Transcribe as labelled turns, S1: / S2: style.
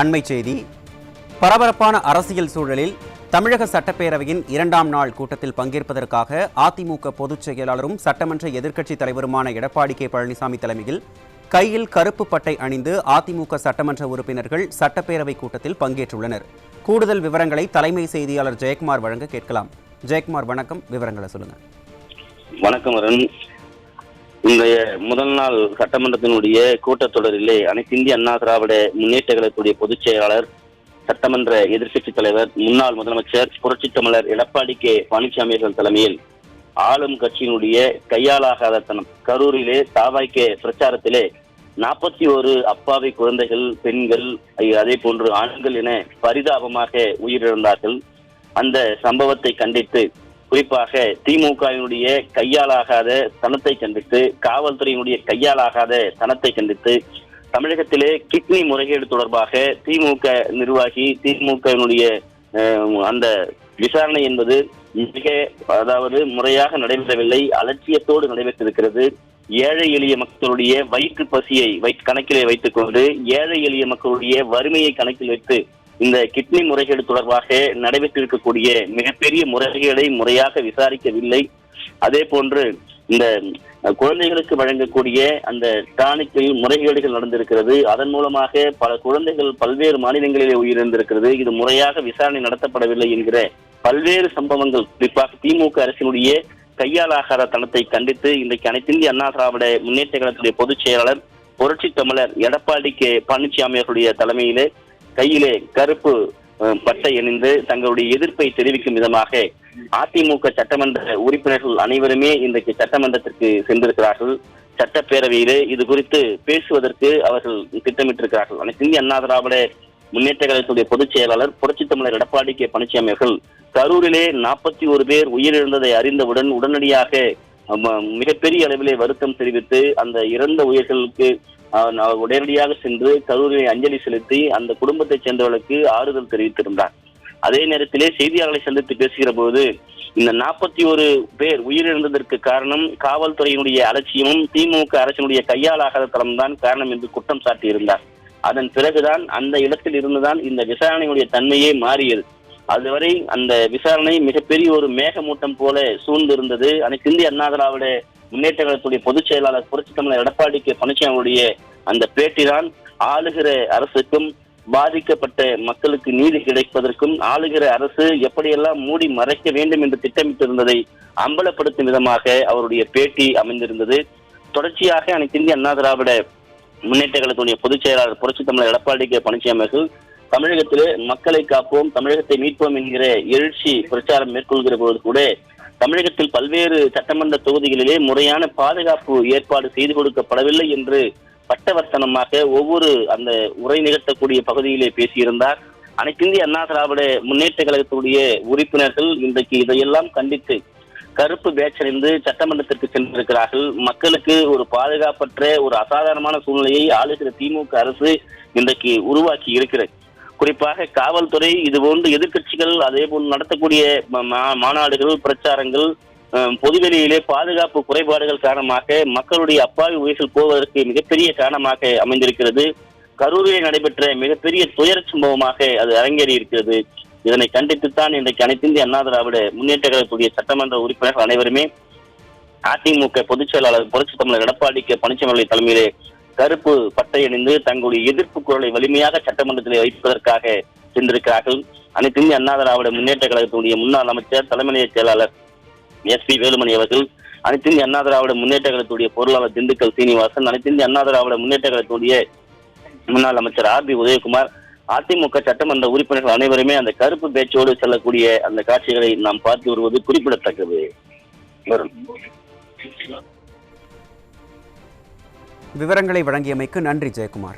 S1: அண்மை செய்தி. பரபரப்பான அரசியல் சூழலில் தமிழக சட்டப்பேரவையின் 2ஆம் நாள் கூட்டத்தில் பங்கேற்பதற்காக அதிமுக பொதுச் செயலாளரும் சட்டமன்ற எதிர்க்கட்சித் தலைவருமான எடப்பாடி கே பழனிசாமி தலைமையில் கையில் கருப்பு பட்டை அணிந்து அதிமுக சட்டமன்ற உறுப்பினர்கள் சட்டப்பேரவை கூட்டத்தில் பங்கேற்றுள்ளனர். கூடுதல் விவரங்களை தலைமை செய்தியாளர் ஜெயக்குமார் வழங்க கேட்கலாம். ஜெயக்குமார், வணக்கம். விவரங்களை சொல்லுங்க.
S2: வணக்கம் அருண். இன்றைய முதல் நாள் சட்டமன்றத்தினுடைய கூட்டத்தொடரிலே அனைத்து இந்திய அண்ணா திராவிட முன்னேற்ற கழகத்துடைய பொதுச் செயலாளர், சட்டமன்ற எதிர்க்கட்சித் தலைவர், முன்னாள் முதலமைச்சர் புரட்சித் தமிழர் எடப்பாடி கே பழனிசாமி அவர்கள் தலைமையில் ஆளும் கட்சியினுடைய கையாலாகாத தனம் கரூரிலே தாவாய்க்கே பிரச்சாரத்திலே 41 அப்பாவி குழந்தைகள், பெண்கள், அதே போன்று ஆண்கள் என பரிதாபமாக உயிரிழந்தார்கள். அந்த சம்பவத்தை கண்டித்து, குறிப்பாக திமுகவினுடைய கையாலாகாத தனத்தை கண்டித்து, காவல்துறையினுடைய கையாலாகாத தனத்தை கண்டித்து, தமிழகத்திலே கிட்னி முறைகேடு தொடர்பாக திமுக நிர்வாகி, திமுகவினுடைய அந்த விசாரணை என்பது முறையாக நடைபெறவில்லை, அலட்சியத்தோடு நடைபெற்றிருக்கிறது. ஏழை எளிய மக்களுடைய வயிற்று பசியை கணக்கிலே வைத்துக் கொண்டு, ஏழை எளிய மக்களுடைய வறுமையை கணக்கில் வைத்து இந்த கிட்னி முறைகேடு தொடர்பாக நடைபெற்றிருக்கக்கூடிய மிகப்பெரிய முறைகேடை முறையாக விசாரிக்கவில்லை. அதே போன்று இந்த குழந்தைகளுக்கு வழங்கக்கூடிய அந்த டானிக்கில் முறைகேடுகள் நடந்திருக்கிறது. அதன் மூலமாக பல குழந்தைகள் பல்வேறு மாநிலங்களிலே உயிரிழந்திருக்கிறது. இது முறையாக விசாரணை நடத்தப்படவில்லை என்கிற பல்வேறு சம்பவங்கள், குறிப்பாக திமுக அரசினுடைய கையாலாகாத தனத்தை கண்டித்து இன்றைக்கு அனைத்து இந்திய அண்ணா திராவிட முன்னேற்ற கழகத்துடைய பொதுச் செயலாளர் புரட்சி தமிழர் எடப்பாடி கே பழனிசாமி அவர்களுடைய தலைமையிலே கையிலே கருப்பு பட்டை அணிந்து தங்களுடைய எதிர்ப்பை தெரிவிக்கும் விதமாக அதிமுக சட்டமன்ற உறுப்பினர்கள் அனைவருமே இன்றைக்கு சட்டமன்றத்திற்கு சென்றிருக்கிறார்கள். சட்டப்பேரவையிலே இது குறித்து பேசுவதற்கு அவர்கள் திட்டமிட்டிருக்கிறார்கள். அனைத்து இந்திய அண்ணா திராவிட முன்னேற்ற கழகத்துடைய பொதுச் செயலாளர் புரட்சித் தமிழர் எடப்பாடி கே பழனிசாமி அவர்கள் கரூரிலே 41 பேர் உயிரிழந்ததை அறிந்தவுடன் உடனடியாக மிகப்பெரிய அளவிலே வருத்தம் தெரிவித்து அந்த இறந்த உயிர்களுக்கு உடனடியாக சென்று கரூரிலே அஞ்சலி செலுத்தி அந்த குடும்பத்தைச் சேர்ந்தவர்களுக்கு ஆறுதல் தெரிவித்திருந்தார். அதே நேரத்திலே செய்தியாளர்களை சந்தித்து பேசுகிற போது இந்த 41 பேர் உயிரிழந்ததற்கு காரணம் காவல்துறையினுடைய அலட்சியமும் திமுக அரசினுடைய கையாலாகாத தளம்தான் காரணம் என்று குற்றம் சாட்டியிருந்தார். அதன் பிறகுதான் அந்த இடத்தில் இருந்துதான் இந்த விசாரணையுடைய தன்மையே மாறியது. அதுவரை அந்த விசாரணை மிகப்பெரிய ஒரு மேகமூட்டம் போல சூழ்ந்திருந்தது. அனைத்து இந்திய அண்ணா திராவிட முன்னேற்ற கழகத்துடைய பொதுச் செயலாளர் புரட்சி தமிழர் எடப்பாடி கே பழனிசாமியுடைய அந்த பேட்டிதான் ஆளுகிற அரசுக்கும் பாதிக்கப்பட்ட மக்களுக்கு நீதி கிடைப்பதற்கும் ஆளுகிற அரசு எப்படியெல்லாம் மூடி மறைக்க வேண்டும் என்று திட்டமிட்டிருந்ததை அம்பலப்படுத்தும் விதமாக அவருடைய பேட்டி அமைந்திருந்தது. தொடர்ச்சியாக அனைத்து இந்திய அண்ணா திராவிட முன்னேற்ற கழகத்துடைய பொதுச் செயலாளர் புரட்சி தமிழர் எடப்பாடி கே பழனிசாமி அவர்கள் தமிழகத்திலே மக்களை காப்போம், தமிழகத்தை மீட்போம் என்கிற எழுச்சி பிரச்சாரம் மேற்கொள்கிற போது கூட தமிழகத்தில் பல்வேறு சட்டமன்ற தொகுதிகளிலே முறையான பாதுகாப்பு ஏற்பாடு செய்து கொடுக்கப்படவில்லை என்று பட்டவர்த்தனமாக ஒவ்வொரு அந்த உரை நிகழ்த்தக்கூடிய பகுதியிலே பேசியிருந்தார். அனைத்து இந்திய அண்ணா திராவிட முன்னேற்ற கழகத்துடைய உறுப்பினர்கள் இன்றைக்கு இதையெல்லாம் கண்டித்து கருப்பு பேட்ச் அணிந்து சட்டமன்றத்திற்கு சென்றிருக்கிறார்கள். மக்களுக்கு ஒரு பாதுகாப்பற்ற ஒரு அசாதாரணமான சூழ்நிலையை ஆளுகிற திமுக அரசு இன்றைக்கு உருவாக்கி இருக்கிறது. குறிப்பாக காவல்துறை இதுபோன்று எதிர்க்கட்சிகள் அதே போன்று நடத்தக்கூடிய மாநாடுகள், பிரச்சாரங்கள், பொதுவெளியிலே பாதுகாப்பு குறைபாடுகள் காரணமாக மக்களுடைய அப்பாவி உயிர்கள் போவதற்கு மிகப்பெரிய காரணமாக அமைந்திருக்கிறது. கரூரில் நடைபெற்ற மிகப்பெரிய துயர சம்பவமாக அது அரங்கேறி இருக்கிறது. இதனை கண்டித்துத்தான் இன்றைக்கு அனைத்து இந்திய அண்ணா திராவிட முன்னேற்ற கழகத்துடைய சட்டமன்ற உறுப்பினர்கள் அனைவருமே அதிமுக பொதுச் செயலாளர் புரட்சி தமிழர் எடப்பாடி கே பழனிசாமி தலைமையிலே கருப்பு பட்டை அணிந்து தங்களுடைய எதிர்ப்பு குரலை வலிமையாக சட்டமன்றத்திலே வைப்பதற்காக சென்றிருக்கிறார்கள். அனைத்து இந்திய அண்ணா திராவிட முன்னேற்ற கழகத்துடைய முன்னாள் அமைச்சர், தலைமை செயலாளர் SP வேலுமணி அவர்கள், அனைத்து இந்திய அண்ணா திராவிட முன்னேற்ற கழகத்துடைய பொருளாளர் திண்டுக்கல் சீனிவாசன், அனைத்து இந்திய அண்ணா திராவிட முன்னேற்ற கழகத்துடைய முன்னாள் அமைச்சர் RB உதயகுமார், அதிமுக சட்டமன்ற உறுப்பினர்கள் அனைவருமே அந்த கருப்பு பேச்சோடு செல்லக்கூடிய அந்த காட்சிகளை நாம் பார்த்து வருவது குறிப்பிடத்தக்கது.
S1: விவரங்களை வழங்கியமைக்கு நன்றி ஜெயக்குமார்.